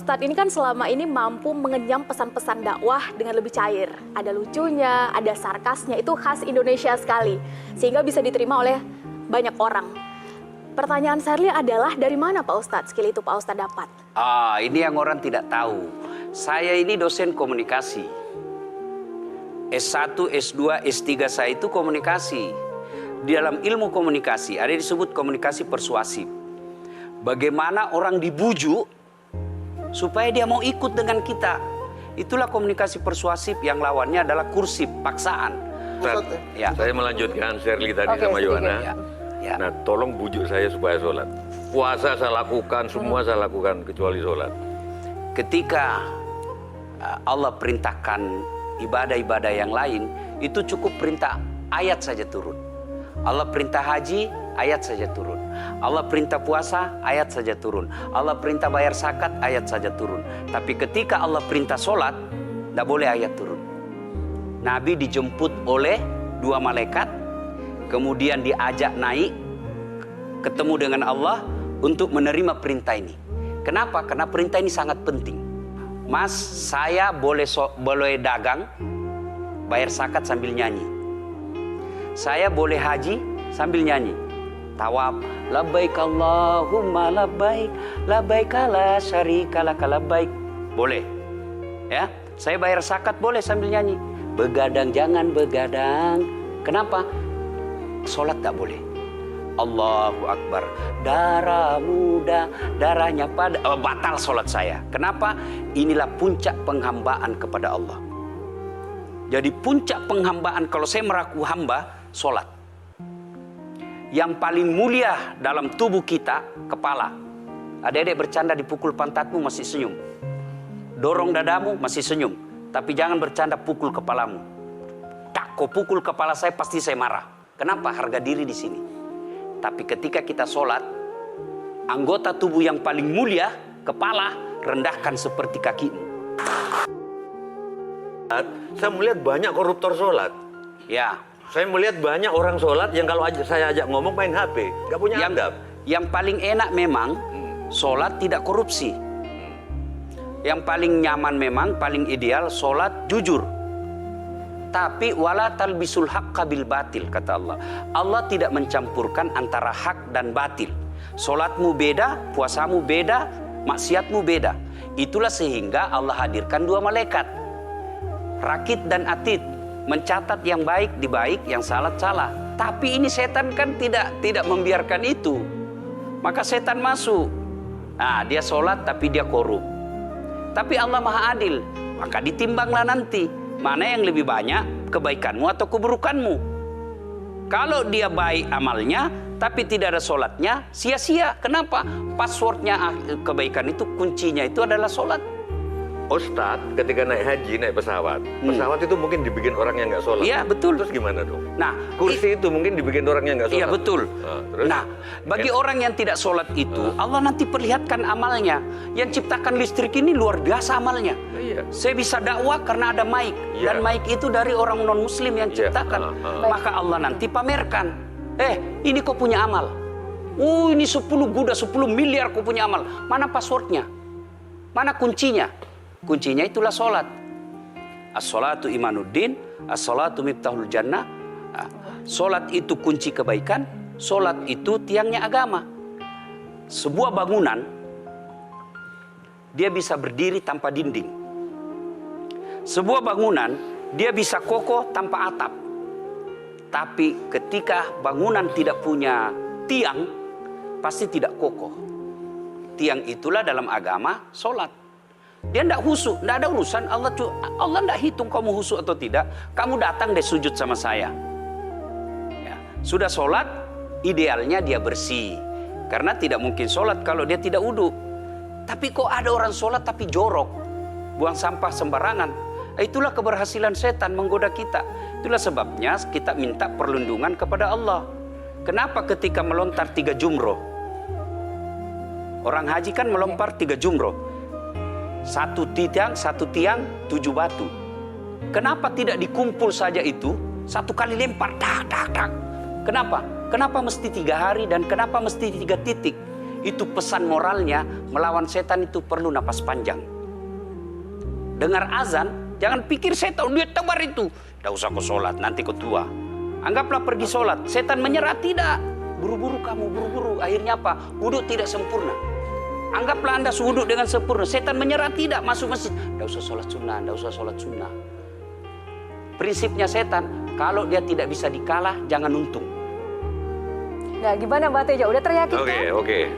Ustadz ini kan selama ini mampu mengenyam pesan-pesan dakwah dengan lebih cair. Ada lucunya, ada sarkasnya, itu khas Indonesia sekali. Sehingga bisa diterima oleh banyak orang. Pertanyaan Sherly adalah dari mana Pak Ustadz skill itu Pak Ustadz dapat? Ini yang orang tidak tahu. Saya ini dosen komunikasi. S1, S2, S3 saya itu komunikasi. Di dalam ilmu komunikasi ada disebut komunikasi persuasif. Bagaimana orang dibujuk supaya dia mau ikut dengan kita. Itulah komunikasi persuasif yang lawannya adalah kursif, paksaan. Ya. Saya melanjutkan Sherly tadi sama Yohana. Ya. Nah, tolong bujuk saya supaya sholat. Puasa saya lakukan, semua saya lakukan kecuali sholat. Ketika Allah perintahkan ibadah-ibadah yang lain, itu cukup perintah ayat saja turun. Allah perintah haji, ayat saja turun. Allah perintah puasa, ayat saja turun. Allah perintah bayar zakat, ayat saja turun. Tapi ketika Allah perintah sholat, tidak boleh ayat turun. Nabi dijemput oleh 2 malaikat, kemudian diajak naik, ketemu dengan Allah untuk menerima perintah ini. Kenapa? Karena perintah ini sangat penting. Mas, saya boleh dagang, bayar zakat sambil nyanyi. Saya boleh haji sambil nyanyi. Tawaf, labbaik Allahumma labbaik, labbaik la syarika lak labbaik. Boleh. Ya, saya bayar zakat boleh sambil nyanyi. Begadang jangan begadang. Kenapa? Sholat tak boleh. Allahu Akbar. Darah muda, darahnya pada batal sholat saya. Kenapa? Inilah puncak penghambaan kepada Allah. Jadi puncak penghambaan kalau saya meraku hamba, sholat. Yang paling mulia dalam tubuh kita, kepala. Adik-adik bercanda dipukul pantatmu masih senyum. Dorong dadamu masih senyum. Tapi jangan bercanda pukul kepalamu. Tak, kau pukul kepala saya pasti saya marah. Kenapa? Harga diri di sini. Tapi ketika kita sholat, anggota tubuh yang paling mulia, kepala, rendahkan seperti kakimu. Saya melihat banyak koruptor sholat. Ya. Saya melihat banyak orang sholat yang kalau saya ajak ngomong main HP, nggak punya adab. Yang paling enak memang sholat tidak korupsi. Yang paling nyaman memang, paling ideal sholat jujur. Tapi wala talbisul haqqa bil batil, kata Allah. Allah tidak mencampurkan antara hak dan batil. Sholatmu beda, puasamu beda, maksiatmu beda. Itulah sehingga Allah hadirkan 2 malaikat, Rakit dan Atid, mencatat yang baik di baik, yang salah salah. Tapi ini setan kan tidak membiarkan itu. Maka setan masuk. Nah, dia sholat tapi dia korup. Tapi Allah Maha Adil, maka ditimbanglah nanti mana yang lebih banyak, kebaikanmu atau keburukanmu. Kalau dia baik amalnya tapi tidak ada sholatnya, sia-sia. Kenapa? Passwordnya kebaikan itu, kuncinya itu adalah sholat. Ustadz ketika naik haji, naik pesawat, pesawat itu mungkin dibikin orang yang nggak sholat. Iya, betul. Terus gimana dong? Nah, kursi itu mungkin dibikin orang yang nggak sholat. Iya, betul. Terus? Nah, bagi orang yang tidak sholat itu, Allah nanti perlihatkan amalnya. Yang ciptakan listrik ini luar biasa amalnya. Iya. Saya bisa dakwah karena ada mic. Iya. Dan mic itu dari orang non-muslim yang ciptakan. Maka Allah nanti pamerkan. Ini kau punya amal. Ini 10 guda, 10 miliar kau punya amal. Mana passwordnya? Mana kuncinya? Kuncinya itulah sholat. As-sholatu imanuddin, as-sholatu miftahul jannah. Sholat itu kunci kebaikan, sholat itu tiangnya agama. Sebuah bangunan, dia bisa berdiri tanpa dinding. Sebuah bangunan, dia bisa kokoh tanpa atap. Tapi ketika bangunan tidak punya tiang, pasti tidak kokoh. Tiang itulah dalam agama sholat. Dia tidak husuk, tidak ada urusan. Allah tidak hitung kamu husuk atau tidak. Kamu datang deh sujud sama saya. Ya. Sudah sholat, idealnya dia bersih. Karena tidak mungkin sholat kalau dia tidak wudhu. Tapi kok ada orang sholat tapi jorok, buang sampah sembarangan. Itulah keberhasilan setan menggoda kita. Itulah sebabnya kita minta perlindungan kepada Allah. Kenapa ketika melontar 3 jumroh? Orang haji kan melempar 3 jumroh. 1 tiang, 7 batu. Kenapa tidak dikumpul saja itu? 1 kali lempar, tak. Kenapa? Kenapa mesti 3 hari dan kenapa mesti 3 titik? Itu pesan moralnya, melawan setan itu perlu napas panjang. Dengar azan, jangan pikir setan, dia tebar itu. Tidak usah kau sholat, nanti kau tua. Anggaplah pergi sholat, setan menyerah, tidak. Buru-buru kamu, buru-buru. Akhirnya apa? Wudhu tidak sempurna. Anggaplah Anda wudhu dengan sempurna, setan menyerah, tidak. Masuk masjid, tidak usah sholat sunnah, tidak usah sholat sunnah. Prinsipnya setan, kalau dia tidak bisa dikalah, jangan untung. Nah, gimana Mbak Teja? Udah teryakinkan? Oke.